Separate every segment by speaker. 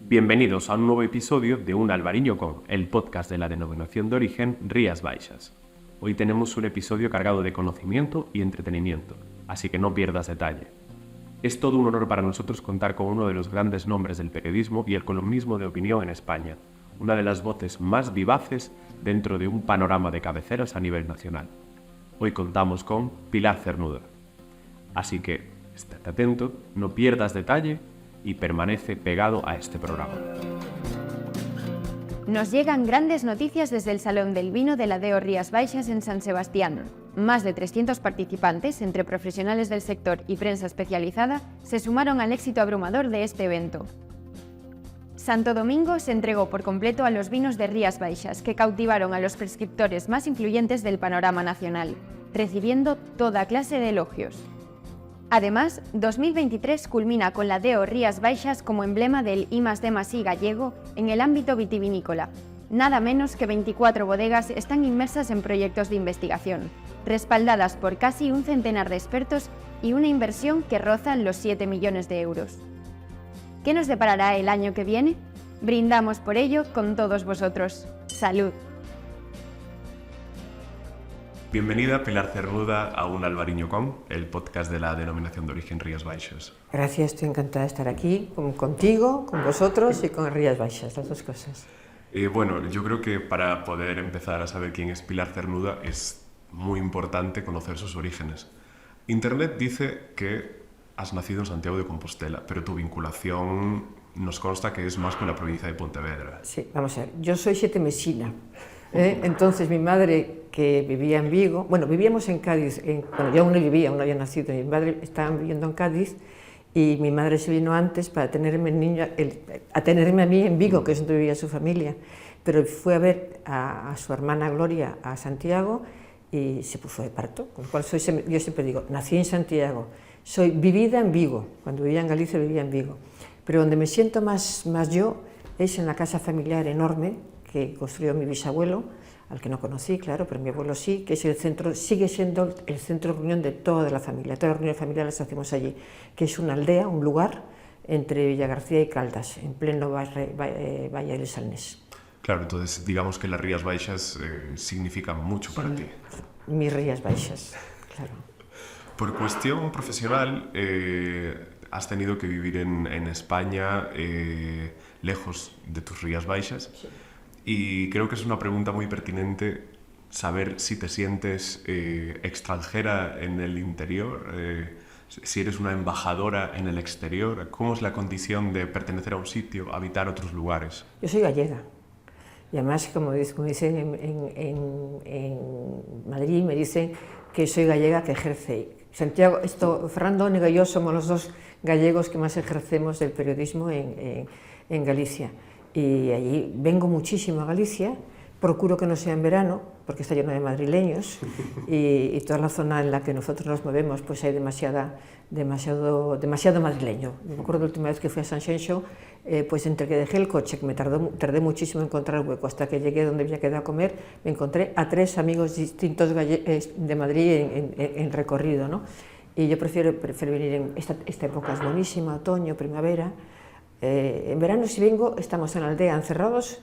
Speaker 1: Bienvenidos a un nuevo episodio de Un Albariño Con, el podcast de la denominación de origen Rías Baixas. Hoy tenemos un episodio cargado de conocimiento y entretenimiento, así que no pierdas detalle. Es todo un honor para nosotros contar con uno de los grandes nombres del periodismo y el columnismo de opinión en España, una de las voces más vivaces dentro de un panorama de cabeceras a nivel nacional. Hoy contamos con Pilar Cernuda. Así que, estate atento, no pierdas detalle y permanece pegado a este programa.
Speaker 2: Nos llegan grandes noticias desde el Salón del Vino de la DEO Rías Baixas en San Sebastián. Más de 300 participantes, entre profesionales del sector y prensa especializada, se sumaron al éxito abrumador de este evento. Santo Domingo se entregó por completo a los vinos de Rías Baixas, que cautivaron a los prescriptores más influyentes del panorama nacional, recibiendo toda clase de elogios. Además, 2023 culmina con la DEO Rías Baixas como emblema del I+D+I gallego en el ámbito vitivinícola. Nada menos que 24 bodegas están inmersas en proyectos de investigación, respaldadas por casi un centenar de expertos y una inversión que roza los 7 millones de euros. ¿Qué nos deparará el año que viene? Brindamos por ello con todos vosotros. ¡Salud!
Speaker 1: Bienvenida, Pilar Cernuda, a Un Albariño Con, el podcast de la denominación de origen Rías Baixas.
Speaker 3: Gracias, estoy encantada de estar aquí, contigo, con vosotros y con Rías Baixas, las dos cosas.
Speaker 1: Bueno, yo creo que para poder empezar a saber quién es Pilar Cernuda es muy importante conocer sus orígenes. Internet dice que has nacido en Santiago de Compostela, pero tu vinculación nos consta que es más con la provincia de Pontevedra.
Speaker 3: Sí, vamos a ver, yo soy sietemesina, entonces mi madre, que vivía en Vigo, bueno, vivíamos en Cádiz, bueno, yo aún no vivía, aún no había nacido, mi madre estaba viviendo en Cádiz y mi madre se vino antes para tenerme, a tenerme a mí en Vigo, que es donde vivía su familia, pero fue a ver a su hermana Gloria a Santiago y se puso de parto, con lo cual yo siempre digo, nací en Santiago, soy vivida en Vigo, cuando vivía en Galicia vivía en Vigo, pero donde me siento más yo es en la casa familiar enorme que construyó mi bisabuelo, al que no conocí, claro, pero mi abuelo sí, que es el centro, sigue siendo el centro de reunión de toda la familia, todas las reuniones familiares las hacemos allí, que es una aldea, un lugar entre Villagarcía y Caldas, en pleno Valle del Salnés.
Speaker 1: Claro, entonces digamos que las Rías Baixas significan mucho para ti.
Speaker 3: Mis Rías Baixas, claro.
Speaker 1: Por cuestión profesional, has tenido que vivir en España, lejos de tus Rías Baixas. Sí. Y creo que es una pregunta muy pertinente saber si te sientes extranjera en el interior, si eres una embajadora en el exterior. ¿Cómo es la condición de pertenecer a un sitio, habitar otros lugares?
Speaker 3: Yo soy gallega. Y además, como dicen en Madrid, me dicen que soy gallega que ejerce. Santiago, Fernando Ónega y yo somos los dos gallegos que más ejercemos el periodismo en Galicia. Y allí vengo muchísimo a Galicia, procuro que no sea en verano, porque está lleno de madrileños, y toda la zona en la que nosotros nos movemos, pues hay demasiado madrileño. Me acuerdo la última vez que fui a Sanxenxo, pues entre que dejé el coche, que me tardé muchísimo en encontrar el hueco, hasta que llegué donde había quedado a comer, me encontré a 3 amigos distintos de Madrid en recorrido, ¿no? Y yo prefiero venir en esta época, es buenísima, otoño, primavera. En verano, si vengo, estamos en la aldea encerrados,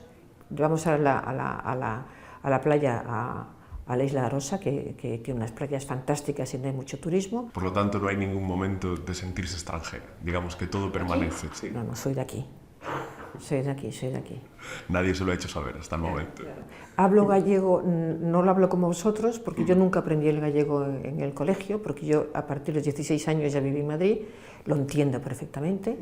Speaker 3: vamos a la playa, a la Isla de Rosa, que tiene unas playas fantásticas y no hay mucho turismo.
Speaker 1: Por lo tanto, no hay ningún momento de sentirse extranjera, digamos que todo permanece. ¿Sí?
Speaker 3: No, soy de aquí. Soy de aquí.
Speaker 1: Nadie se lo ha hecho saber hasta el momento.
Speaker 3: Hablo gallego, no lo hablo como vosotros, porque yo nunca aprendí el gallego en el colegio, porque yo a partir de los 16 años ya viví en Madrid, lo entiendo perfectamente,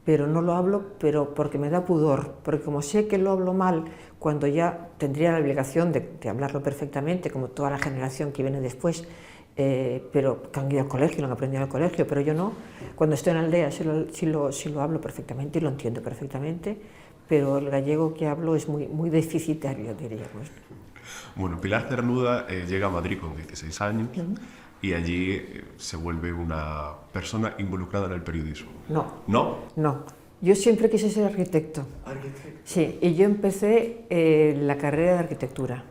Speaker 3: pero no lo hablo porque me da pudor, porque como sé que lo hablo mal, cuando ya tendría la obligación de hablarlo perfectamente, como toda la generación que viene después, pero que han ido al colegio, lo han aprendido al colegio, pero yo no. Cuando estoy en la aldea sí lo hablo perfectamente y lo entiendo perfectamente, pero el gallego que hablo es muy deficitario, diríamos.
Speaker 1: Bueno, Pilar Cernuda llega a Madrid con 16 años y allí se vuelve una persona involucrada en el periodismo.
Speaker 3: No.
Speaker 1: ¿No?
Speaker 3: No. Yo siempre quise ser arquitecto. ¿Arquitecto? Sí, y yo empecé la carrera de arquitectura.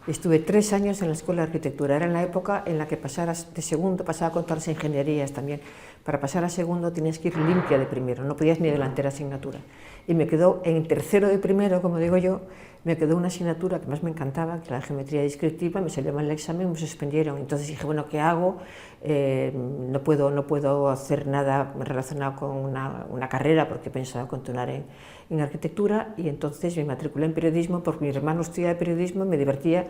Speaker 3: Estuve 3 años en la escuela de arquitectura. Era en la época en la que pasaras de segundo, pasaba a contarse ingenierías también, para pasar a segundo tenías que ir limpia de primero, no podías ni adelantar asignatura. Y me quedó en tercero de primero, como digo yo, me quedó una asignatura que más me encantaba, que era la geometría descriptiva, me salió mal el examen, me suspendieron. Entonces dije, bueno, ¿qué hago? No puedo hacer nada relacionado con una carrera porque pensaba continuar en arquitectura, y entonces me matriculé en periodismo porque mi hermano estudiaba periodismo y me divertía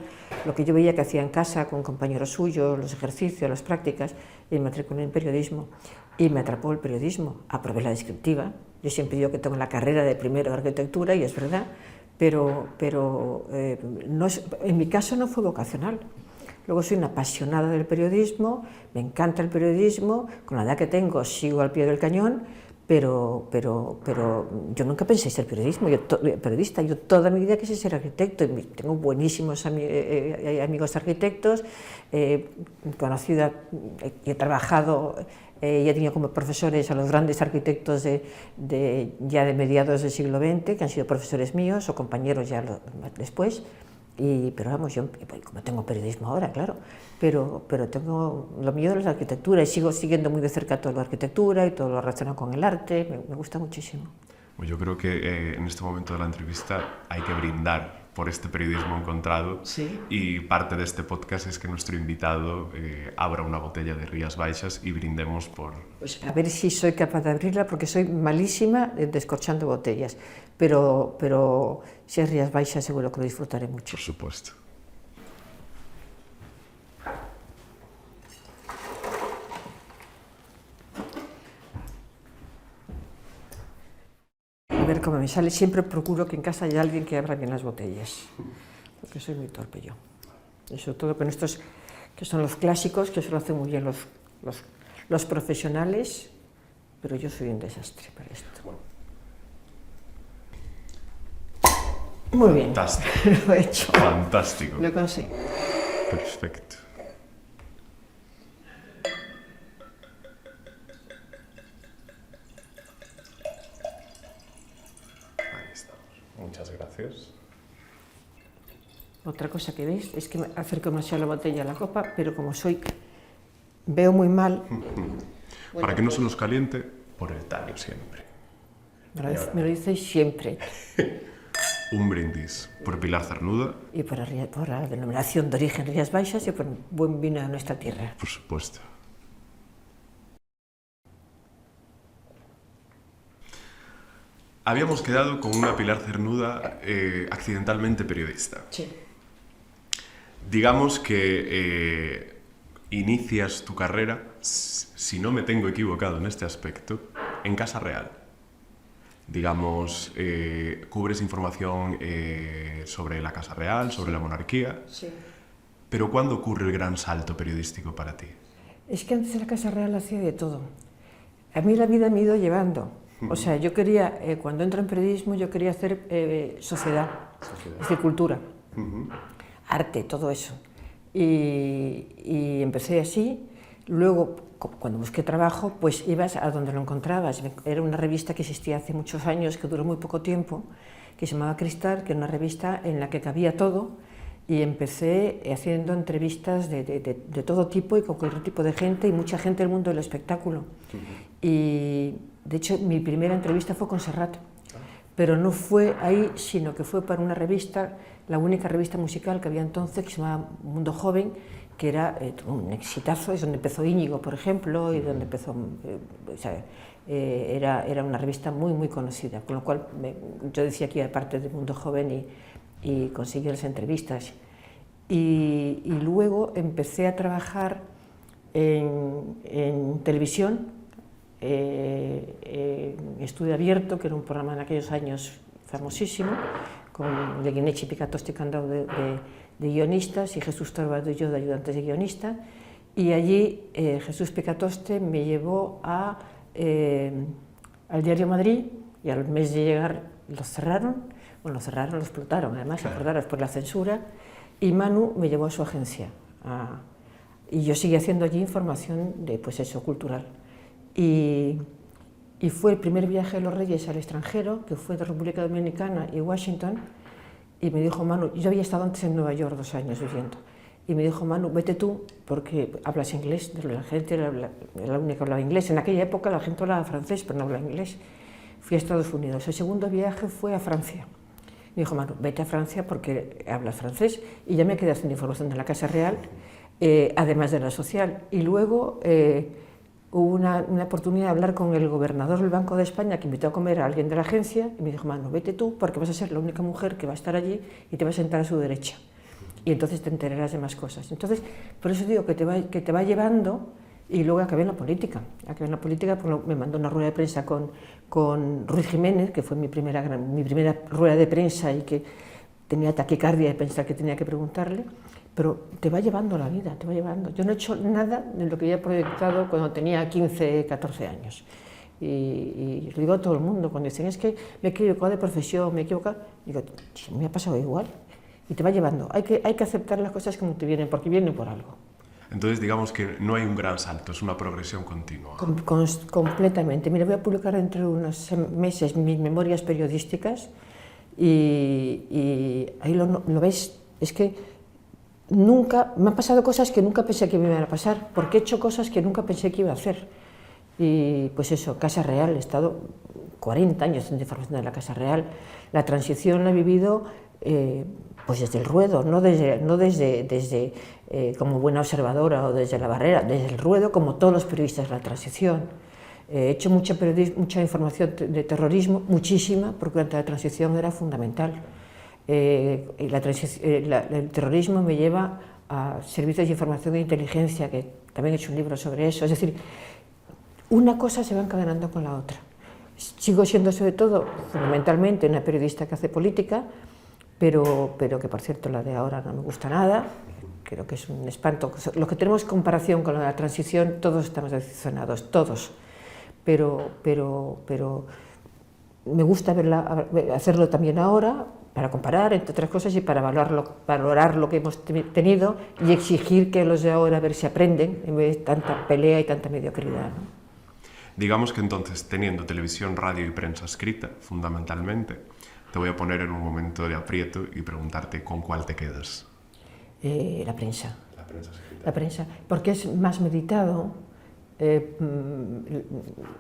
Speaker 3: lo que yo veía que hacía en casa con compañeros suyos, los ejercicios, las prácticas, y me matriculé en periodismo. Y me atrapó el periodismo, aprobé la descriptiva. Yo siempre digo que tengo la carrera de primero de arquitectura, y es verdad, pero no es, en mi caso no fue vocacional. Luego soy una apasionada del periodismo, me encanta el periodismo, con la edad que tengo sigo al pie del cañón, pero yo nunca pensé ser periodista, yo toda mi vida quise ser arquitecto, y tengo buenísimos amigos arquitectos, conocida, he trabajado, y he tenido como profesores a los grandes arquitectos ya de mediados del siglo XX, que han sido profesores míos o compañeros ya después. Pero vamos, yo como tengo periodismo ahora, claro, pero tengo lo mío de la arquitectura y sigo siguiendo muy de cerca toda la arquitectura y todo lo relacionado con el arte, me gusta muchísimo.
Speaker 1: Pues yo creo que en este momento de la entrevista hay que brindar por este periodismo encontrado,
Speaker 3: sí.
Speaker 1: Y parte de este podcast es que nuestro invitado abra una botella de Rías Baixas y brindemos por...
Speaker 3: Pues a ver si soy capaz de abrirla, porque soy malísima descorchando botellas, pero si es Rías Baixas seguro que lo disfrutaré mucho.
Speaker 1: Por supuesto.
Speaker 3: A ver cómo me sale, siempre procuro que en casa haya alguien que abra bien las botellas, porque soy muy torpe yo. Y sobre todo con estos que son los clásicos, que eso lo hacen muy bien los profesionales, pero yo soy un desastre para esto. Muy bien,
Speaker 1: Fantástico.
Speaker 3: lo he hecho.
Speaker 1: Fantástico.
Speaker 3: Lo conseguí.
Speaker 1: Perfecto. Ahí estamos. Muchas gracias.
Speaker 3: Otra cosa que veis es que me acerco demasiado la botella a la copa, pero como veo muy mal...
Speaker 1: Para que no se nos caliente, por el tallo siempre.
Speaker 3: Me lo dices siempre.
Speaker 1: Un brindis por Pilar Cernuda.
Speaker 3: Y por la denominación de origen Rías Baixas y por un buen vino de nuestra tierra.
Speaker 1: Por supuesto. Habíamos quedado con una Pilar Cernuda accidentalmente periodista.
Speaker 3: Sí.
Speaker 1: Digamos que inicias tu carrera, si no me tengo equivocado en este aspecto, en Casa Real. Digamos, cubres información sobre la Casa Real, sobre la monarquía.
Speaker 3: Sí.
Speaker 1: Pero ¿cuándo ocurre el gran salto periodístico para ti?
Speaker 3: Es que antes de la Casa Real hacía de todo. A mí la vida me ha ido llevando. O sea, yo quería, cuando entro en periodismo, yo quería hacer sociedad, es decir, cultura, arte, todo eso. Y empecé así. Luego, cuando busqué trabajo, pues ibas a donde lo encontrabas. Era una revista que existía hace muchos años, que duró muy poco tiempo, que se llamaba Cristal, que era una revista en la que cabía todo, y empecé haciendo entrevistas de todo tipo y con cualquier tipo de gente, y mucha gente del mundo del espectáculo. Y de hecho mi primera entrevista fue con Serrat, pero no fue ahí, sino que fue para una revista, la única revista musical que había entonces, que se llamaba Mundo Joven, que era un exitazo, es donde empezó Íñigo, por ejemplo, y donde empezó, era una revista muy, muy conocida, con lo cual yo decía que era parte del Mundo Joven y conseguí las entrevistas. Y luego empecé a trabajar en televisión, Estudio Abierto, que era un programa en aquellos años famosísimo, con Leguinechi, Picatoste y Candau de guionistas, y Jesús Torbado y yo de ayudantes de guionista, y allí Jesús Picatoste me llevó al Diario Madrid, y al mes de llegar lo cerraron, lo explotaron, además, acordaros, por la censura, y Manu me llevó a su agencia, y yo seguí haciendo allí información de, pues eso, cultural. Y fue el primer viaje de los Reyes al extranjero, que fue de República Dominicana y Washington, y me dijo Manu, yo había estado antes en Nueva York 2 años viviendo, y me dijo, Manu, vete tú, porque hablas inglés. La gente era la única que hablaba inglés. En aquella época la gente hablaba francés, pero no hablaba inglés. Fui a Estados Unidos. El segundo viaje fue a Francia. Me dijo, Manu, vete a Francia porque hablas francés. Y ya me quedé haciendo información de la Casa Real, además de la social. Y luego hubo una oportunidad de hablar con el gobernador del Banco de España, que invitó a comer a alguien de la agencia, y me dijo, Manu, vete tú, porque vas a ser la única mujer que va a estar allí y te vas a sentar a su derecha. Y entonces te enterarás de más cosas. Entonces, por eso digo que te va llevando, y luego acabé en la política. Porque me mandó una rueda de prensa con Ruiz Jiménez, que fue mi primera rueda de prensa y que tenía taquicardia de pensar que tenía que preguntarle, pero te va llevando la vida, te va llevando. Yo no he hecho nada de lo que había proyectado cuando tenía 15, 14 años. Y lo digo a todo el mundo, cuando dicen, es que me he equivocado de profesión, me he equivocado, digo, sí, me ha pasado igual. Y te va llevando. Hay que aceptar las cosas como te vienen, porque vienen por algo.
Speaker 1: Entonces, digamos que no hay un gran salto, es una progresión continua.
Speaker 3: Completamente. Mira, voy a publicar dentro de unos meses mis memorias periodísticas y ahí lo ves. Es que nunca, me han pasado cosas que nunca pensé que me iban a pasar, porque he hecho cosas que nunca pensé que iba a hacer. Y pues eso, Casa Real, he estado 40 años en información de la Casa Real. La transición la he vivido pues desde el ruedo, no desde como buena observadora o desde la barrera, desde el ruedo, como todos los periodistas de la transición. He hecho mucha información de terrorismo, muchísima, porque durante la transición era fundamental. El terrorismo me lleva a servicios de información e inteligencia, que también he hecho un libro sobre eso. Es decir, una cosa se va encadenando con la otra. Sigo siendo sobre todo, fundamentalmente, una periodista que hace política, pero que por cierto la de ahora no me gusta nada, creo que es un espanto. Los que tenemos comparación con la transición, todos estamos decepcionados, todos, pero me gusta hacerlo también ahora, para comparar, entre otras cosas, y para valorar lo que hemos tenido y exigir que los de ahora a ver si aprenden, en vez de tanta pelea y tanta mediocridad, ¿no?
Speaker 1: Digamos que entonces, teniendo televisión, radio y prensa escrita, fundamentalmente, te voy a poner en un momento de aprieto y preguntarte con cuál te quedas.
Speaker 3: La prensa.
Speaker 1: La prensa escrita.
Speaker 3: La prensa, porque es más meditado,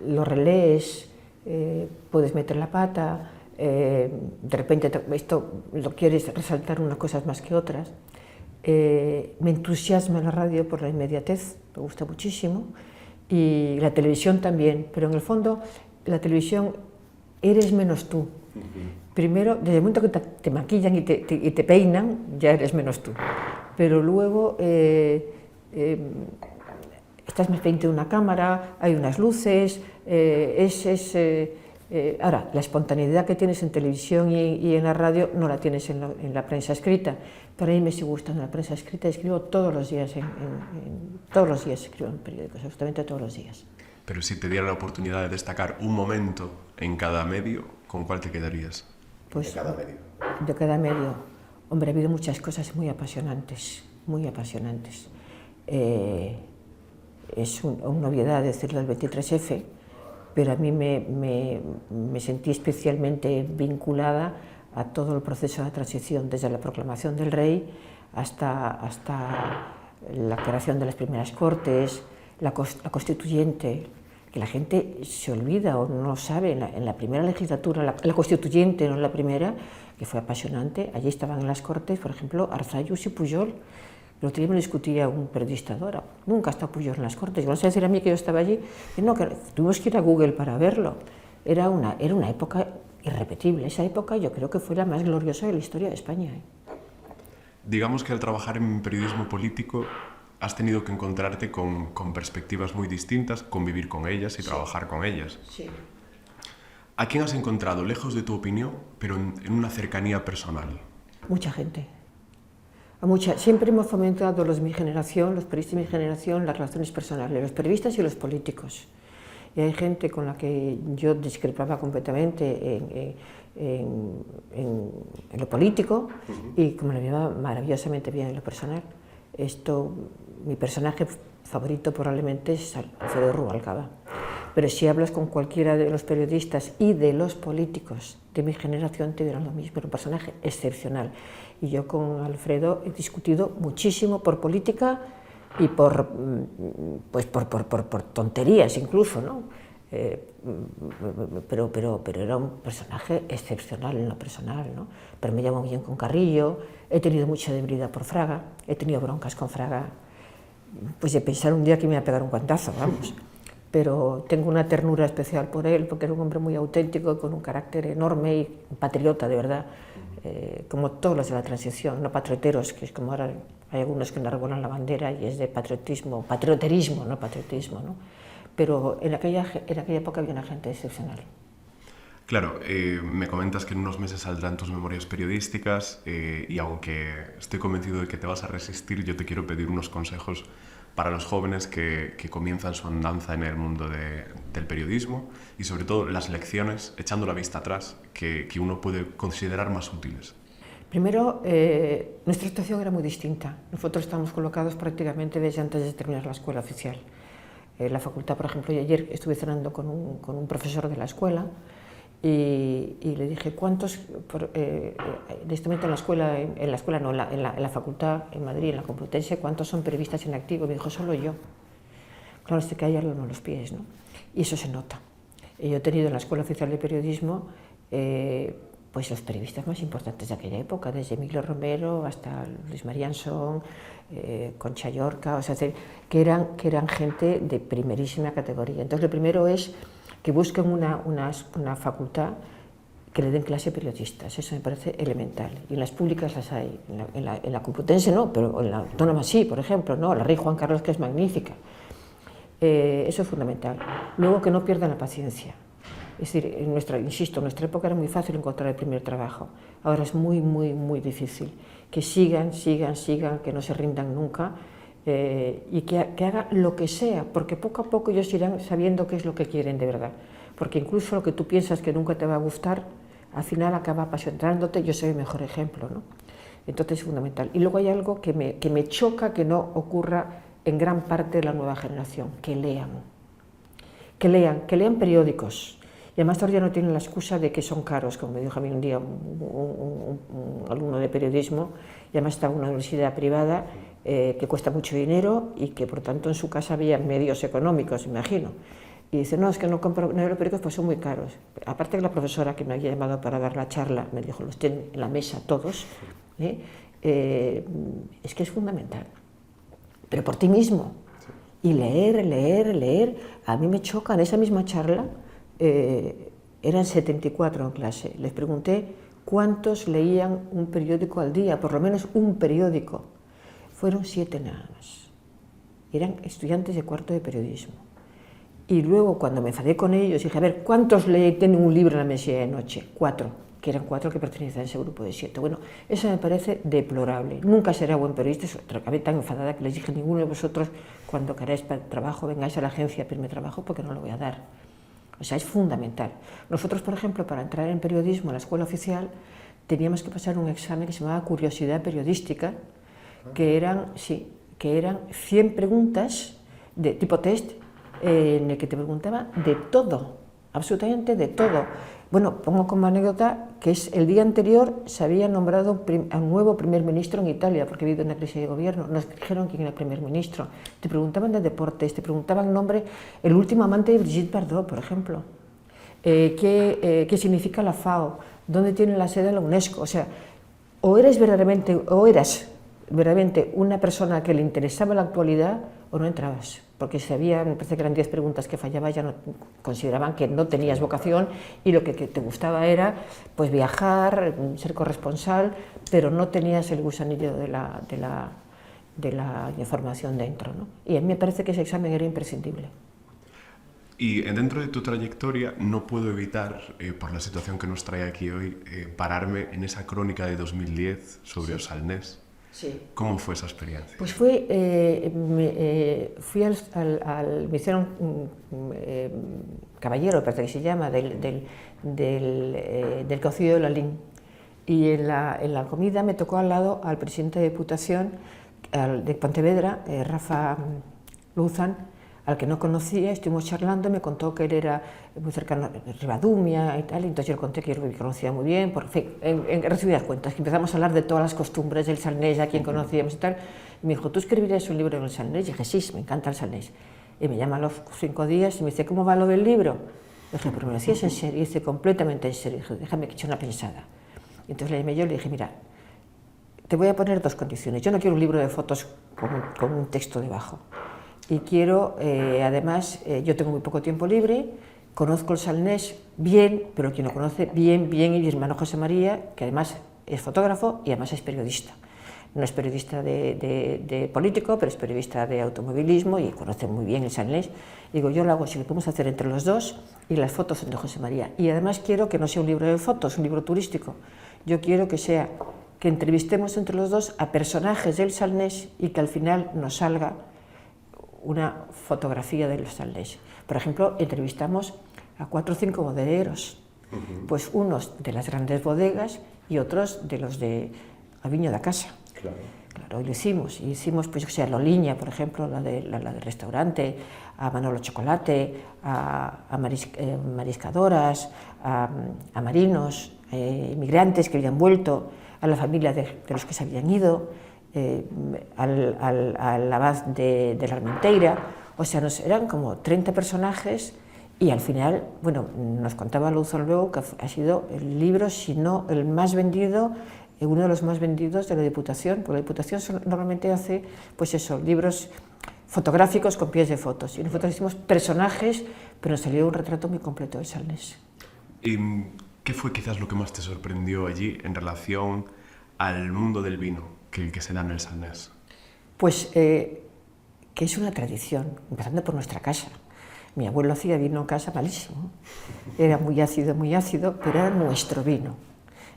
Speaker 3: lo relees, puedes meter la pata, de repente esto lo quieres resaltar unas cosas más que otras. Me entusiasma la radio por la inmediatez, me gusta muchísimo, y la televisión también, pero en el fondo la televisión eres menos tú. Primero, desde el momento que te maquillan y te peinan, ya eres menos tú, pero luego estás frente a una cámara, hay unas luces, ahora, la espontaneidad que tienes en televisión y en la radio no la tienes en la prensa escrita, pero a mí me sigue gustando la prensa escrita, escribo todos los días, todos los días escribo en periódicos, absolutamente todos los días.
Speaker 1: Pero si te diera la oportunidad de destacar un momento en cada medio, ¿con cuál te quedarías?
Speaker 3: Pues,
Speaker 1: de cada medio.
Speaker 3: De cada medio. Hombre, ha habido muchas cosas muy apasionantes, muy apasionantes. Es una obviedad decirlo del 23F, pero a mí me sentí especialmente vinculada a todo el proceso de transición, desde la proclamación del rey hasta la creación de las primeras Cortes, la constituyente, que la gente se olvida o no sabe. En la primera legislatura, la constituyente, no la primera, que fue apasionante, allí estaban en las Cortes, por ejemplo, Arzallus y Pujol. El otro día me discutía un periodista de ahora, nunca ha estado Pujol en las Cortes, y van a decir a mí que yo estaba allí, y no, que tuvimos que ir a Google para verlo. Era una época irrepetible, esa época yo creo que fue la más gloriosa de la historia de España.
Speaker 1: Digamos que al trabajar en periodismo político has tenido que encontrarte con perspectivas muy distintas, convivir con ellas y trabajar con ellas.
Speaker 3: Sí.
Speaker 1: ¿A quién has encontrado, lejos de tu opinión, pero en una cercanía personal?
Speaker 3: Mucha gente. Siempre hemos fomentado mi generación, los periodistas de mi generación, las relaciones personales, los periodistas y los políticos. Y hay gente con la que yo discrepaba completamente en lo político y como lo llevaba maravillosamente bien en lo personal. Mi personaje favorito probablemente es Alfredo Rubalcaba. pero si hablas con cualquiera de los periodistas y de los políticos de mi generación te dirán lo mismo, era un personaje excepcional. Y yo con Alfredo he discutido muchísimo por política y por tonterías incluso, ¿no? Pero era un personaje excepcional en lo personal, ¿no? Pero me llevo muy bien con Carrillo, he tenido mucha debilidad por Fraga, he tenido broncas con Fraga, pues de pensar un día que me iba a pegar un guantazo, vamos. Pero tengo una ternura especial por él, porque era un hombre muy auténtico, con un carácter enorme y un patriota, de verdad, como todos los de la transición, no patrioteros, que es como ahora hay algunos que enarbolan la bandera y es de patriotismo, patrioterismo, no patriotismo, ¿no? Pero en aquella época había una gente excepcional.
Speaker 1: Claro, me comentas que en unos meses saldrán tus memorias periodísticas y aunque estoy convencido de que te vas a resistir, yo te quiero pedir unos consejos para los jóvenes que comienzan su andanza en el mundo del periodismo y sobre todo las lecciones, echando la vista atrás, que uno puede considerar más útiles.
Speaker 3: Primero, nuestra situación era muy distinta. Nosotros estábamos colocados prácticamente desde antes de terminar la escuela oficial. La facultad, por ejemplo, y ayer estuve cenando con un profesor de la escuela y le dije, ¿cuántos, en este momento en la facultad en Madrid, en la Complutense, cuántos son periodistas en activo? Me dijo, solo yo. Claro, que hay algo en los pies, ¿no? Y eso se nota. Yo he tenido en la Escuela Oficial de Periodismo pues los periodistas más importantes de aquella época, desde Emilio Romero hasta Luis Marianson, Concha Yorca, o sea, que eran gente de primerísima categoría. Entonces, lo primero es que busquen una facultad que le den clase a periodistas, eso me parece elemental. Y en las públicas las hay, en la Complutense no, pero en la Autónoma sí, por ejemplo, ¿no? La Rey Juan Carlos, que es magnífica. Eso es fundamental. Luego, que no pierdan la paciencia. Es decir, insisto, en nuestra época era muy fácil encontrar el primer trabajo, ahora es muy, muy, muy difícil. Que sigan, que no se rindan nunca y que hagan lo que sea, porque poco a poco ellos irán sabiendo qué es lo que quieren de verdad. Porque incluso lo que tú piensas que nunca te va a gustar, al final acaba apasionándote. Yo soy el mejor ejemplo, ¿no? Entonces es fundamental. Y luego hay algo que me choca que no ocurra en gran parte de la nueva generación, que lean periódicos. Y además todavía no tienen la excusa de que son caros, como me dijo a mí un día un alumno de periodismo, y además está en una universidad privada que cuesta mucho dinero y que por tanto en su casa había medios económicos, imagino. Y dice, no, es que no compro periódicos, pues son muy caros. Aparte que la profesora que me había llamado para dar la charla me dijo, los tienen en la mesa todos, es que es fundamental. Pero por ti mismo. Y leer. A mí me choca, en esa misma charla, eran 74 en clase. Les pregunté cuántos leían un periódico al día, por lo menos un periódico. Fueron 7 nada más. Eran estudiantes de cuarto de periodismo. Y luego, cuando me enfadé con ellos, dije, a ver, ¿cuántos tienen un libro en la mesilla de noche? 4, que eran 4 que pertenecían a ese grupo de 7. Bueno, eso me parece deplorable. Nunca será buen periodista. Acabé tan enfadada que les dije, ninguno de vosotros, cuando queráis para trabajo, vengáis a la agencia a pedirme trabajo porque no lo voy a dar. O sea, es fundamental. Nosotros, por ejemplo, para entrar en periodismo en la escuela oficial, teníamos que pasar un examen que se llamaba Curiosidad Periodística, que eran 100 preguntas de tipo test, en el que te preguntaba de todo, absolutamente de todo. Bueno, pongo como anécdota que el día anterior se había nombrado a un nuevo primer ministro en Italia, porque ha habido una crisis de gobierno. Nos dijeron quién era el primer ministro. Te preguntaban de deportes, te preguntaban nombre, el último amante de Brigitte Bardot, por ejemplo. ¿Qué significa la FAO? ¿Dónde tiene la sede de la UNESCO? O sea, o eras verdaderamente una persona que le interesaba la actualidad o no entrabas. Porque me parece que eran 10 preguntas que fallabas, ya no, consideraban que no tenías vocación y lo que te gustaba era pues viajar, ser corresponsal, pero no tenías el gusanillo de la información dentro, ¿no? Y a mí me parece que ese examen era imprescindible.
Speaker 1: Y dentro de tu trayectoria no puedo evitar, por la situación que nos trae aquí hoy, pararme en esa crónica de 2010 sobre Osalnés.
Speaker 3: Sí.
Speaker 1: ¿Cómo fue esa experiencia?
Speaker 3: Pues me hicieron caballero, parece que se llama, del Concilio de Lalín. Y en la comida me tocó al lado al presidente de Diputación de Pontevedra, Rafa Luzán, al que no conocía, estuvimos charlando, me contó que él era muy cercano a Ribadumia y tal, y entonces yo le conté que yo lo conocía muy bien, por fin, en resumidas cuentas, que empezamos a hablar de todas las costumbres del Salnés, a quien conocíamos y tal, y me dijo, ¿tú escribirías un libro en el Salnés? Y dije, sí, me encanta el Salnés. Y me llama a los 5 días y me dice, ¿cómo va lo del libro? Y dije, pero me lo decías en serio, y dice, completamente en serio, dije, déjame que eche una pensada. Y entonces le llamé yo y le dije, mira, te voy a poner 2 condiciones, yo no quiero un libro de fotos con un texto debajo. Y quiero, además, yo tengo muy poco tiempo libre, conozco el Salnés bien, pero quien lo conoce bien es mi hermano José María, que además es fotógrafo y además es periodista. No es periodista de político, pero es periodista de automovilismo y conoce muy bien el Salnés. Digo, yo lo hago si lo podemos hacer entre los 2 y las fotos son de José María. Y además quiero que no sea un libro de fotos, un libro turístico. Yo quiero que entrevistemos entre los 2 a personajes del Salnés y que al final nos salga una fotografía del Salnés. Por ejemplo, entrevistamos a 4 o 5 bodegueros, pues unos de las grandes bodegas y otros de los de Aviño da Casa. Claro, y lo hicimos, pues yo que sé, a Loliña, por ejemplo, la del restaurante, a Manolo Chocolate, a mariscadoras, a marinos, inmigrantes que habían vuelto, a la familia de los que se habían ido, al abad de la Armenteira, o sea, eran como 30 personajes y al final, bueno, nos contaba Luzón luego que ha sido el libro, si no el más vendido, uno de los más vendidos de la Diputación, porque la Diputación normalmente hace, pues eso, libros fotográficos con pies de fotos, y nosotros hicimos personajes, pero nos salió un retrato muy completo del Salnés.
Speaker 1: ¿Y qué fue quizás lo que más te sorprendió allí en relación al mundo del vino que se da en el Salnés?
Speaker 3: Pues que es una tradición, empezando por nuestra casa. Mi abuelo hacía vino en casa malísimo, era muy ácido, pero era nuestro vino.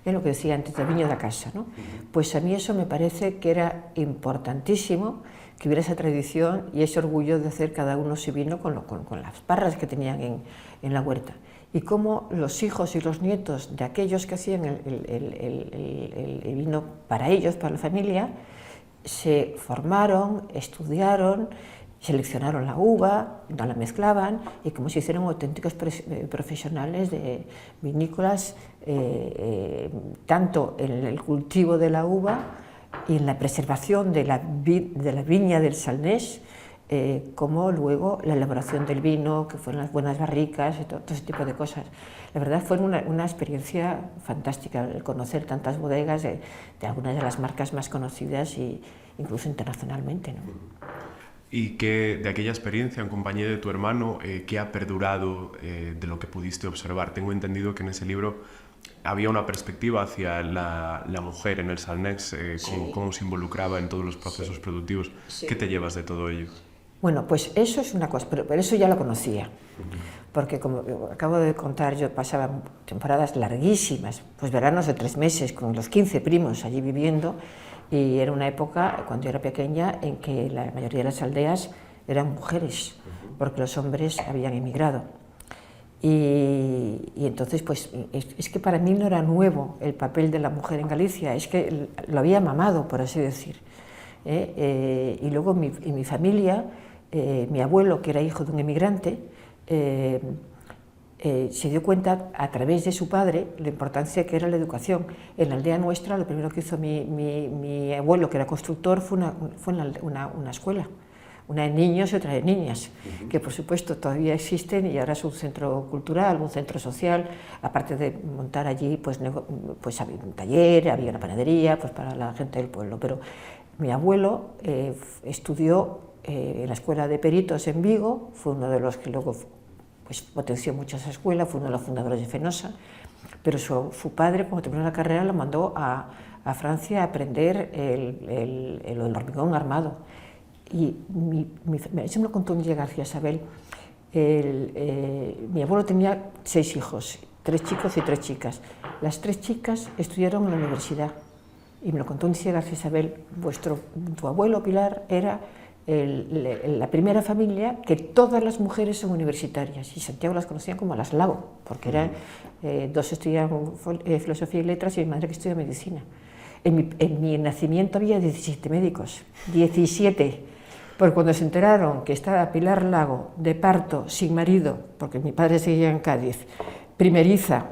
Speaker 3: Es lo que decía antes, del viño de la casa, ¿no? Pues a mí eso me parece que era importantísimo, que hubiera esa tradición y ese orgullo de hacer cada uno su vino con las parras que tenían en la huerta. Y cómo los hijos y los nietos de aquellos que hacían el vino para ellos, para la familia, se formaron, estudiaron, seleccionaron la uva, no la mezclaban y como se hicieron auténticos profesionales de vinícolas, tanto en el cultivo de la uva y en la preservación de la viña del Salnés, como luego la elaboración del vino, que fueron las buenas barricas y todo ese tipo de cosas. La verdad fue una experiencia fantástica el conocer tantas bodegas de algunas de las marcas más conocidas e incluso internacionalmente, ¿no?
Speaker 1: Y que de aquella experiencia en compañía de tu hermano, ¿qué ha perdurado de lo que pudiste observar? Tengo entendido que en ese libro había una perspectiva hacia la mujer en el Salnés, cómo se involucraba en todos los procesos productivos. Sí. ¿Qué te llevas de todo ello?
Speaker 3: Bueno, pues eso es una cosa, pero eso ya lo conocía, porque como acabo de contar, yo pasaba temporadas larguísimas, pues veranos de 3 meses, con los 15 primos allí viviendo, y era una época, cuando yo era pequeña, en que la mayoría de las aldeas eran mujeres, porque los hombres habían emigrado. Y entonces, pues, es que para mí no era nuevo el papel de la mujer en Galicia, es que lo había mamado, por así decir. Y luego en mi familia, mi abuelo, que era hijo de un emigrante, se dio cuenta a través de su padre la importancia que era la educación. En la aldea nuestra, lo primero que hizo mi abuelo, que era constructor, fue una escuela, una de niños y otra de niñas, que por supuesto todavía existen y ahora es un centro cultural, un centro social, aparte de montar allí, pues había un taller, había una panadería, pues para la gente del pueblo. Pero mi abuelo estudió en la escuela de peritos en Vigo, fue uno de los que luego pues potenció mucho esa escuela, fue uno de los fundadores de Fenosa, pero su padre, cuando terminó la carrera, lo mandó a Francia a aprender el hormigón armado. Y eso me lo contó Miguel García Sabel. Mi abuelo tenía 6 hijos, 3 chicos y 3 chicas. Las 3 chicas estudiaron en la universidad. Y me lo contó Miguel García Sabel, tu abuelo Pilar era la primera familia que todas las mujeres son universitarias, y Santiago las conocían como las Lago, porque eran 2 estudiaban filosofía y letras y mi madre que estudia medicina. En mi nacimiento había 17 médicos, 17, Porque cuando se enteraron que estaba Pilar Lago de parto, sin marido, porque mi padre seguía en Cádiz, primeriza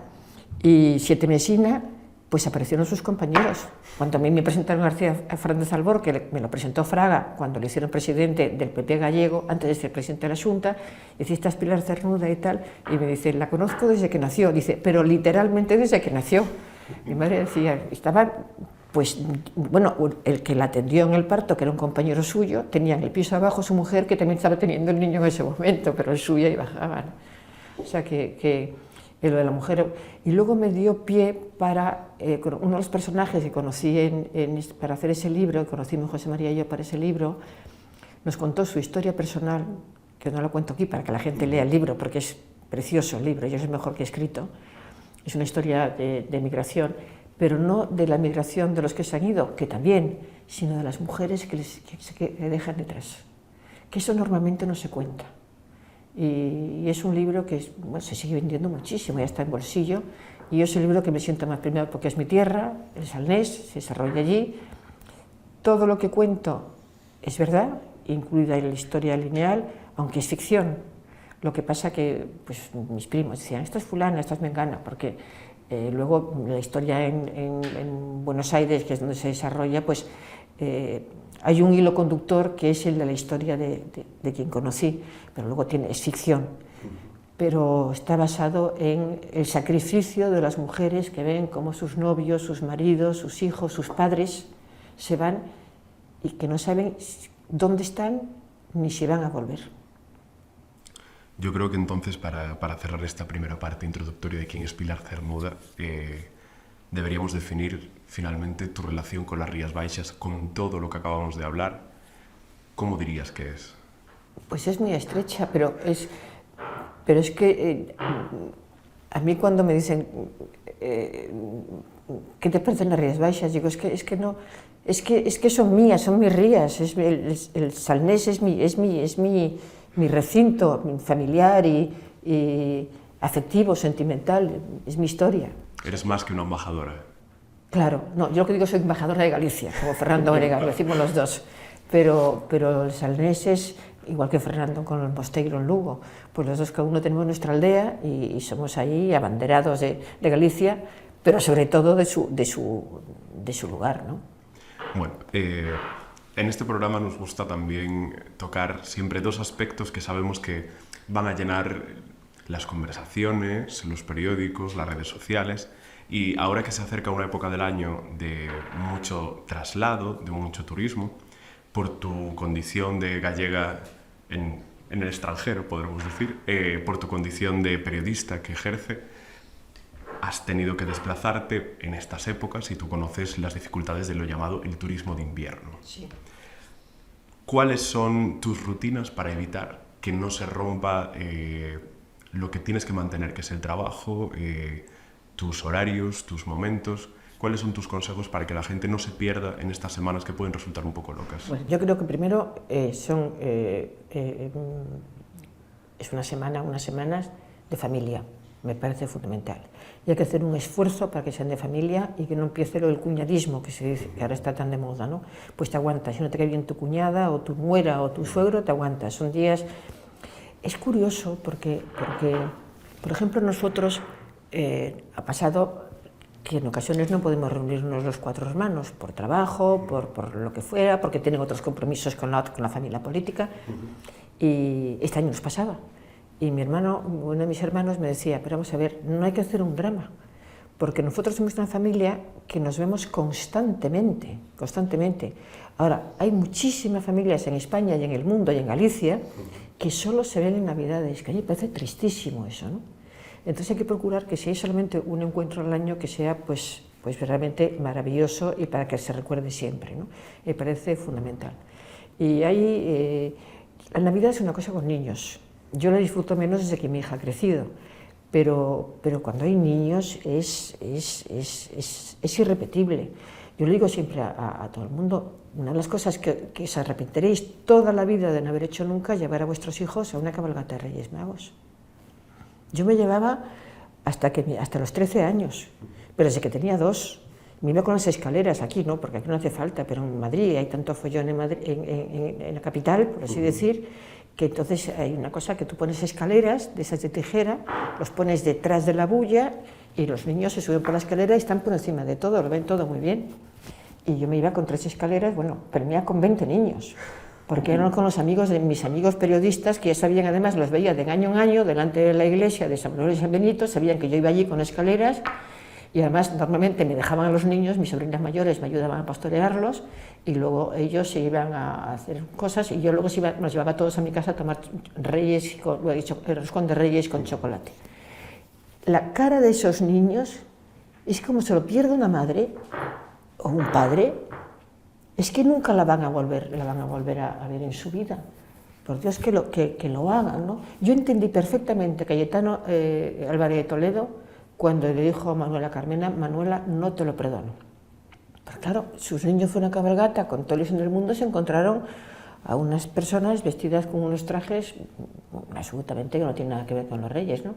Speaker 3: y sietemesina, pues aparecieron sus compañeros. Cuando a mí me presentaron a García Fernández Albor, que me lo presentó Fraga cuando le hicieron presidente del PP gallego, antes de ser presidente de la Xunta, decía, esta es Pilar Cernuda y tal, y me dice, la conozco desde que nació, dice, pero literalmente desde que nació. Mi madre decía, estaba, pues, bueno, el que la atendió en el parto, que era un compañero suyo, tenía en el piso abajo su mujer, que también estaba teniendo el niño en ese momento, pero el suyo y bajaba, ¿no? O sea que lo de la mujer. Y luego me dio pie para uno de los personajes que conocí para hacer ese libro, que conocimos José María y yo para ese libro, nos contó su historia personal, que no la cuento aquí para que la gente lea el libro, porque es precioso el libro, y es mejor que escrito. Es una historia de migración, pero no de la migración de los que se han ido, que también, sino de las mujeres que le dejan detrás. Que eso normalmente no se cuenta. Y es un libro que bueno, se sigue vendiendo muchísimo, ya está en bolsillo, y es el libro que me siento más primero porque es mi tierra, el Salnés, se desarrolla allí. Todo lo que cuento es verdad, incluida la historia lineal, aunque es ficción. Lo que pasa que pues, mis primos decían, esta es fulana, esta es mengana, porque luego la historia en Buenos Aires, que es donde se desarrolla, pues hay un hilo conductor que es el de la historia de quien conocí, pero luego es ficción, pero está basado en el sacrificio de las mujeres que ven cómo sus novios, sus maridos, sus hijos, sus padres se van y que no saben dónde están ni si van a volver.
Speaker 1: Yo creo que entonces, para cerrar esta primera parte introductoria de quién es Pilar Cernuda, deberíamos definir finalmente tu relación con las Rías Baixas, con todo lo que acabamos de hablar. ¿Cómo dirías que es?
Speaker 3: Pues es muy estrecha, pero es que a mí cuando me dicen ¿qué te parecen las Rías Baixas? Digo, es que son mías, son mis rías, el Salnés es mi recinto familiar y afectivo, sentimental, es mi historia.
Speaker 1: Eres más que una embajadora.
Speaker 3: Claro, no, yo lo que digo soy embajadora de Galicia, como Fernando Onega, lo decimos los dos, pero el Salnés es igual que Fernando con el Mosteiro en Lugo, pues los dos cada uno tenemos nuestra aldea y somos ahí abanderados de Galicia, pero sobre todo de su lugar, ¿no?
Speaker 1: Bueno, en este programa nos gusta también tocar siempre dos aspectos que sabemos que van a llenar las conversaciones, los periódicos, las redes sociales, y ahora que se acerca una época del año de mucho traslado, de mucho turismo, por tu condición de gallega en el extranjero, podremos decir, por tu condición de periodista que ejerce, has tenido que desplazarte en estas épocas y tú conoces las dificultades de lo llamado el turismo de invierno.
Speaker 3: Sí.
Speaker 1: ¿Cuáles son tus rutinas para evitar que no se rompa lo que tienes que mantener, que es el trabajo, tus horarios, tus momentos? ¿Cuáles son tus consejos para que la gente no se pierda en estas semanas que pueden resultar un poco locas?
Speaker 3: Bueno, yo creo que primero es unas semanas de familia, me parece fundamental. Y hay que hacer un esfuerzo para que sean de familia y que no empiece lo del cuñadismo, que se dice, que ahora está tan de moda, ¿no? Pues te aguantas, si no te cae bien tu cuñada o tu nuera o tu suegro, te aguantas. Son días... Es curioso porque por ejemplo, nosotros ha pasado que en ocasiones no podemos reunirnos los 4 hermanos por trabajo, por lo que fuera, porque tienen otros compromisos con la familia política. Y este año nos pasaba. Y mi hermano, uno de mis hermanos me decía, pero vamos a ver, no hay que hacer un drama, porque nosotros somos una familia que nos vemos constantemente. Ahora, hay muchísimas familias en España y en el mundo y en Galicia que solo se ven en Navidades, que a mí me parece tristísimo eso, ¿no? Entonces hay que procurar que si hay solamente un encuentro al año que sea pues realmente maravilloso y para que se recuerde siempre, ¿no? Me parece fundamental. Y ahí, la Navidad es una cosa con niños. Yo la disfruto menos desde que mi hija ha crecido, pero cuando hay niños es irrepetible. Yo le digo siempre a todo el mundo, una de las cosas que os arrepentiréis toda la vida de no haber hecho nunca es llevar a vuestros hijos a una cabalgata de Reyes Magos. Yo me llevaba hasta los 13 años, pero desde que tenía 2, Me iba con las escaleras, aquí no, porque aquí no hace falta, pero en Madrid hay tanto follón en la capital, por así decir, que entonces hay una cosa que tú pones escaleras de esas de tijera, los pones detrás de la bulla y los niños se suben por la escalera y están por encima de todo, lo ven todo muy bien. Y yo me iba con 3 escaleras, bueno, pero me iba con 20 niños, porque eran con los amigos de mis amigos periodistas, que ya sabían, además los veía de año en año delante de la iglesia de San Manuel y San Benito, sabían que yo iba allí con escaleras. Y además normalmente me dejaban a los niños, mis sobrinas mayores me ayudaban a pastorearlos y luego ellos se iban a hacer cosas y yo luego nos llevaba todos a mi casa a tomar roscón de Reyes con chocolate. La cara de esos niños es como se lo pierde una madre o un padre, es que nunca la van a volver a ver en su vida. Por Dios que lo hagan, ¿no? Yo entendí perfectamente Cayetano Álvarez de Toledo cuando le dijo a Manuela Carmena: Manuela, no te lo perdono. Pero claro, sus niños fueron a cabalgata con todo el ilusión del mundo, se encontraron a unas personas vestidas con unos trajes absolutamente que no tienen nada que ver con los reyes, ¿no?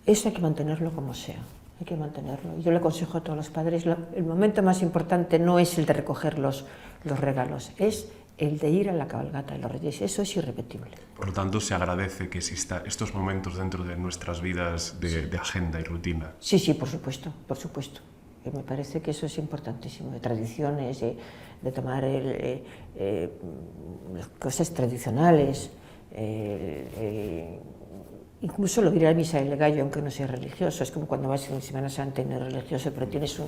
Speaker 3: Eso hay que mantenerlo como sea, hay que mantenerlo. Yo le aconsejo a todos los padres, el momento más importante no es el de recoger los regalos, es el de ir a la cabalgata de los reyes, eso es irrepetible.
Speaker 1: Por lo tanto, se agradece que exista estos momentos dentro de nuestras vidas de agenda y rutina.
Speaker 3: Sí, sí, por supuesto, por supuesto. Me parece que eso es importantísimo, de tradiciones, de tomar cosas tradicionales, incluso lo diré a misa del gallo, aunque no sea religioso, es como cuando vas en Semana Santa y no es religioso, pero tienes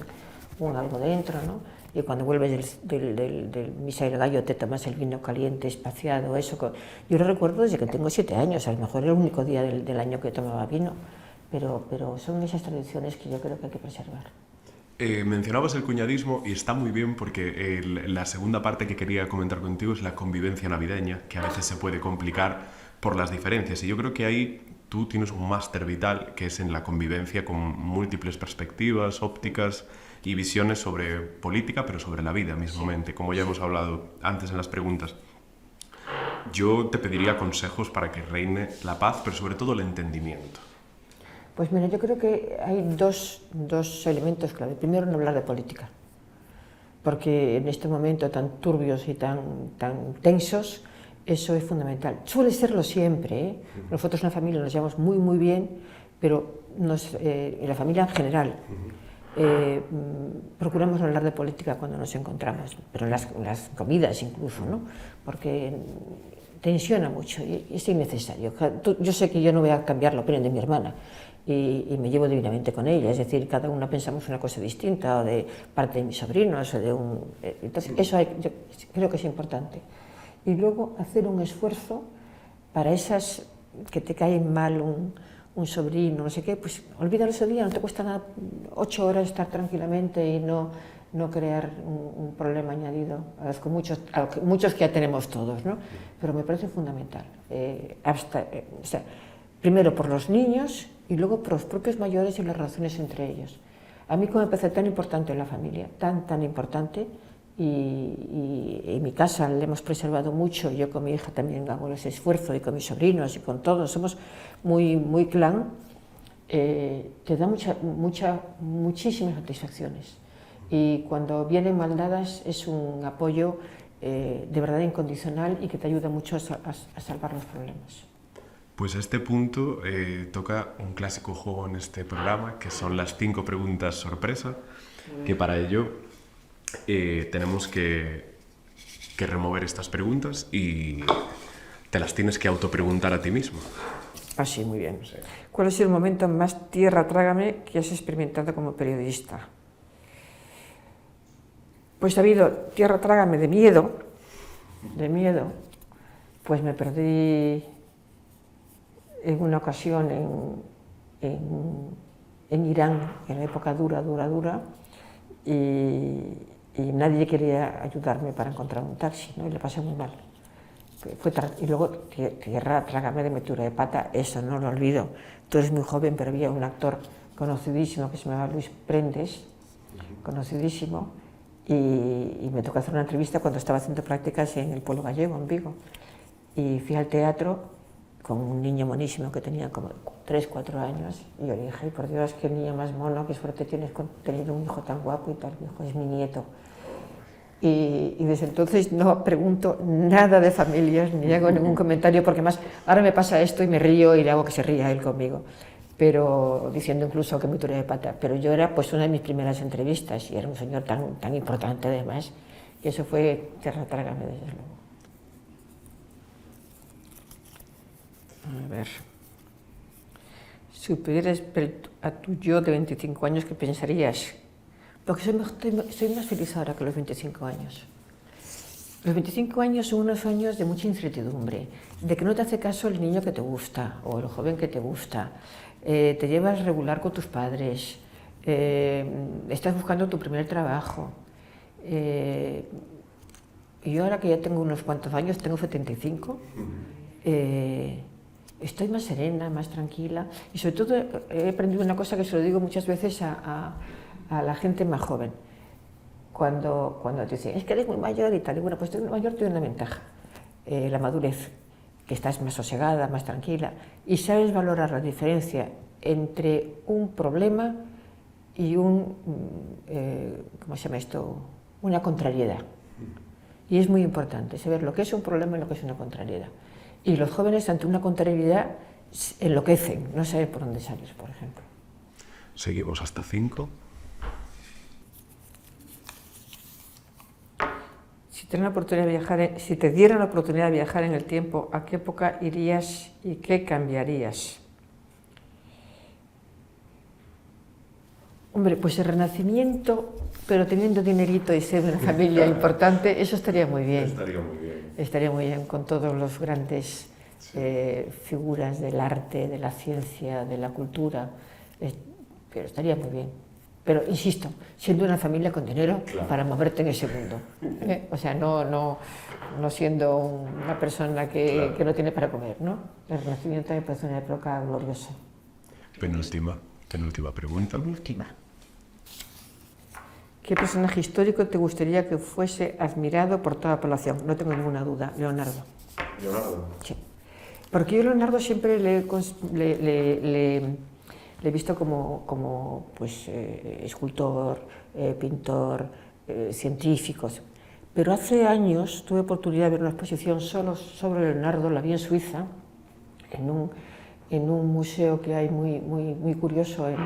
Speaker 3: un algo dentro, ¿no? Y cuando vuelves del misa del gallo te tomas el vino caliente, espaciado, eso. Yo lo recuerdo desde que tengo 7 años, a lo mejor era el único día del año que tomaba vino, pero son esas tradiciones que yo creo que hay que preservar.
Speaker 1: Mencionabas el cuñadismo y está muy bien porque la segunda parte que quería comentar contigo es la convivencia navideña, que a veces se puede complicar por las diferencias, y yo creo que ahí tú tienes un máster vital que es en la convivencia con múltiples perspectivas, ópticas y visiones sobre política, pero sobre la vida mismamente, como ya hemos hablado antes en las preguntas. Yo te pediría consejos para que reine la paz, pero sobre todo el entendimiento.
Speaker 3: Pues mira, yo creo que hay dos elementos clave. Primero, no hablar de política, porque en este momento tan turbios y tan tensos, eso es fundamental. Suele serlo siempre, ¿eh? Nosotros en la familia nos llevamos muy, muy bien, pero en la familia en general procuramos no hablar de política cuando nos encontramos, pero en las comidas incluso, ¿no? Porque tensiona mucho y es innecesario. Yo sé que yo no voy a cambiar la opinión de mi hermana y me llevo divinamente con ella, es decir, cada una pensamos una cosa distinta, o de parte de mis sobrinos, o de entonces eso yo creo que es importante. Y luego hacer un esfuerzo para esas que te caen mal, un sobrino, no sé qué, pues olvídalo ese día, no te cuesta nada 8 horas estar tranquilamente y no crear un problema añadido a los muchos que ya tenemos todos, ¿no? Pero me parece fundamental. O sea, primero por los niños y luego por los propios mayores y las relaciones entre ellos. A mí como me parece tan importante la familia, tan importante, y en mi casa le hemos preservado mucho, yo con mi hija también hago ese esfuerzo, y con mis sobrinos y con todos, somos muy clan, te da muchísimas satisfacciones, y cuando vienen mal dadas es un apoyo de verdad incondicional y que te ayuda mucho a salvar los problemas.
Speaker 1: Pues a este punto toca un clásico juego en este programa, que son las 5 preguntas sorpresa, que para ello tenemos que remover estas preguntas y te las tienes que autopreguntar a ti mismo.
Speaker 3: Ah, sí, muy bien. Sí. ¿Cuál ha sido el momento más tierra trágame que has experimentado como periodista? Pues ha habido tierra trágame de miedo, pues me perdí en una ocasión en Irán, en la época dura, y nadie quería ayudarme para encontrar un taxi, ¿no? Y le pasé muy mal. Y luego tierra trágame de metida de pata, eso no lo olvido. Tú eres muy joven, pero había un actor conocidísimo que se llamaba Luis Prendes, conocidísimo, y me tocó hacer una entrevista cuando estaba haciendo prácticas en el Pueblo Gallego, en Vigo, y fui al teatro con un niño monísimo que tenía como 3, 4 años, y yo dije, por Dios, qué niño más mono, qué suerte tienes con tener un hijo tan guapo y tal. Mi hijo es mi nieto. Y desde entonces no pregunto nada de familias, ni hago ningún comentario, porque más ahora me pasa esto y me río y le hago que se ría él conmigo, pero diciendo incluso que me tiré de pata. Pero yo era pues una de mis primeras entrevistas y era un señor tan importante además, y eso fue tierra trágame, desde luego. A ver. Si pudieras ver a tu yo de 25 años, ¿qué pensarías? Porque soy más feliz ahora que los 25 años. Los 25 años son unos años de mucha incertidumbre, de que no te hace caso el niño que te gusta o el joven que te gusta, te llevas regular con tus padres, estás buscando tu primer trabajo. Y yo ahora que ya tengo unos cuantos años, tengo 75, estoy más serena, más tranquila y sobre todo he aprendido una cosa que se lo digo muchas veces a la gente más joven, cuando te dicen, es que eres muy mayor y tal, y bueno, pues tú mayor tiene una ventaja, la madurez, que estás más sosegada, más tranquila, y sabes valorar la diferencia entre un problema y ¿cómo se llama esto? Una contrariedad. Y es muy importante saber lo que es un problema y lo que es una contrariedad. Y los jóvenes ante una contrariedad enloquecen, no saben por dónde salir, por ejemplo.
Speaker 1: Seguimos hasta 5.
Speaker 3: Si te dieran la oportunidad de viajar en el tiempo, ¿a qué época irías y qué cambiarías? Hombre, pues el Renacimiento, pero teniendo dinerito y ser una familia importante, eso estaría muy bien.
Speaker 1: Estaría muy bien.
Speaker 3: Estaría muy bien con todos los grandes figuras del arte, de la ciencia, de la cultura, pero estaría muy bien. Pero, insisto, siendo una familia con dinero, claro, para moverte en ese mundo. O sea, no siendo una persona que no tiene para comer, ¿no? El Renacimiento me parece una época gloriosa.
Speaker 1: Penúltima pregunta.
Speaker 3: Penúltima. ¿Qué personaje histórico te gustaría que fuese admirado por toda la población? No tengo ninguna duda, Leonardo.
Speaker 1: ¿Leonardo?
Speaker 3: Sí. Porque yo a Leonardo siempre le he visto como pues, escultor, pintor, científicos. Pero hace años tuve oportunidad de ver una exposición solo sobre Leonardo, la vi en Suiza, en un museo que hay muy curioso en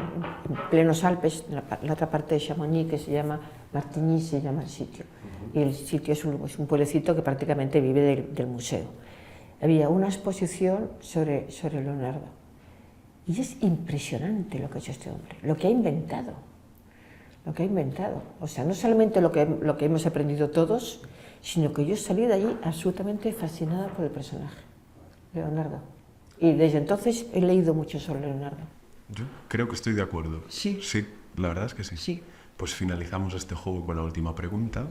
Speaker 3: plenos Alpes, en la otra parte de Chamonix, que se llama Martigny, se llama el sitio. Y el sitio es un pueblecito que prácticamente vive del museo. Había una exposición sobre Leonardo. Y es impresionante lo que ha hecho este hombre, lo que ha inventado. O sea, no solamente lo que hemos aprendido todos, sino que yo salí de allí absolutamente fascinada por el personaje, Leonardo. Y desde entonces he leído mucho sobre Leonardo.
Speaker 1: Yo creo que estoy de acuerdo.
Speaker 3: Sí.
Speaker 1: Sí, la verdad es que sí.
Speaker 3: Sí.
Speaker 1: Pues finalizamos este juego con la última pregunta.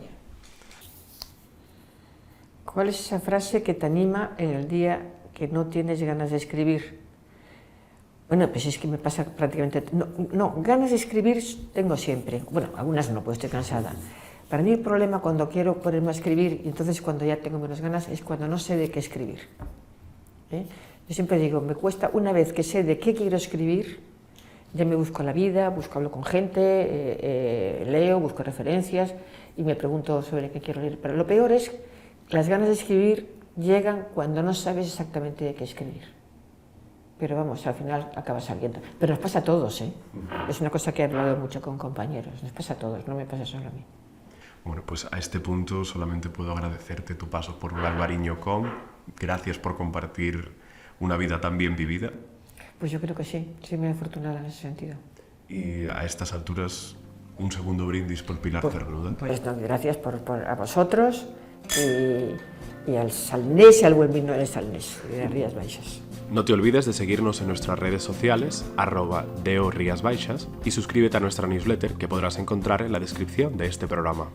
Speaker 3: ¿Cuál es esa frase que te anima en el día que no tienes ganas de escribir? Bueno, pues es que me pasa prácticamente... No, ganas de escribir tengo siempre. Bueno, algunas no, pues estoy cansada. Para mí el problema cuando quiero ponerme a escribir, y entonces cuando ya tengo menos ganas, es cuando no sé de qué escribir. Yo siempre digo, me cuesta, una vez que sé de qué quiero escribir, ya me busco la vida, hablo con gente, leo, busco referencias y me pregunto sobre qué quiero leer. Pero lo peor es que las ganas de escribir llegan cuando no sabes exactamente de qué escribir. Pero vamos, al final acaba saliendo. Pero nos pasa a todos, ¿eh? Es una cosa que he hablado mucho con compañeros. Nos pasa a todos, no me pasa solo a mí.
Speaker 1: Bueno, pues a este punto solamente puedo agradecerte tu paso por un Albariño con. Gracias por compartir una vida tan bien vivida.
Speaker 3: Pues yo creo que sí, soy muy afortunada en ese sentido.
Speaker 1: Y a estas alturas, un segundo brindis por Pilar Cernuda.
Speaker 3: Pues no, gracias a vosotros y al Salnés y al buen vino del Salnés y de Rías Baixas.
Speaker 1: No te olvides de seguirnos en nuestras redes sociales, @DeoRíasBaixas, y suscríbete a nuestra newsletter que podrás encontrar en la descripción de este programa.